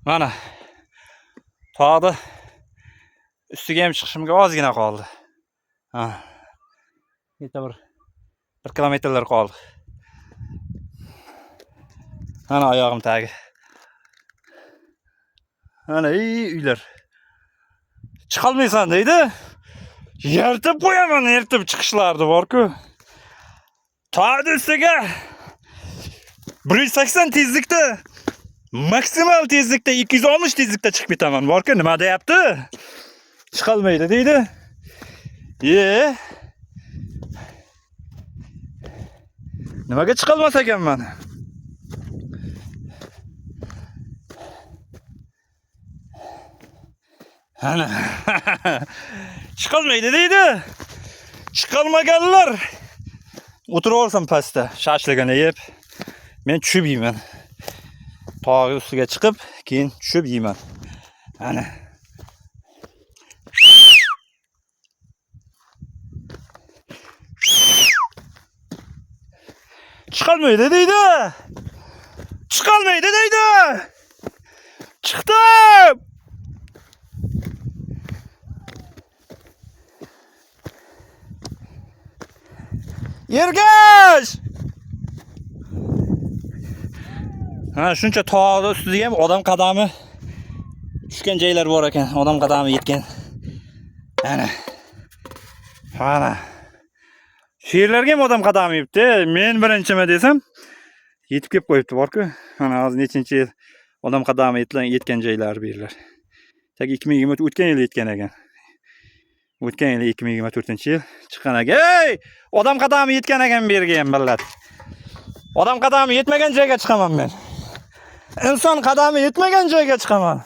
Mana tog'da ustiga ham chiqishimga ozgina qoldi. Ha. Bitta bir kilometrlar qoldi. Mana oyog'im tagi. Mana uylar. Chiqolmaysan deydi. Yertib qo'yaman, yertib chiqishlardi bor-ku. Tog'da ustiga 180 tezlikda, maksimal tezlikda 260 tezlikda chiqib ketaman. Bor-ku, nima deyapti? Chiqolmaydi deydi. Nimaga chiqolmas ekanman? Ana. Chiqolmaydi deydi. Chiqolmaganlar o'tirib olsam pastda, shashligini yeb, men tushib yeyman. Tog' ustiga chiqib, keyin tushib yeyman. Ana. Chiqolmaydi deydi. Chiqolmaydi deydi. Chiqdim. Yergash! Ha, shuncha tog'da ustida ham odam qadami tushgan joylar bor ekan. Odam qadami yetgan. Ana. Mana. Shu yerlarga ham odam qadami yetdi. Men birinchimi desam, yetib kelib qo'yibdi bor-ku. Mana hozir nechinchi yil odam qadami yetgan joylar bu yerlar. Tak 2020 o'tgan yil yetgan ekan. O'tgan yil 2024-yil chiqqan ekan. Ey! Odam qadami yetgan ekan bu yerga ham billat. Odam qadami yetmagan joyga chiqaman men. Inson qadami yetmagan joyga chiqaman.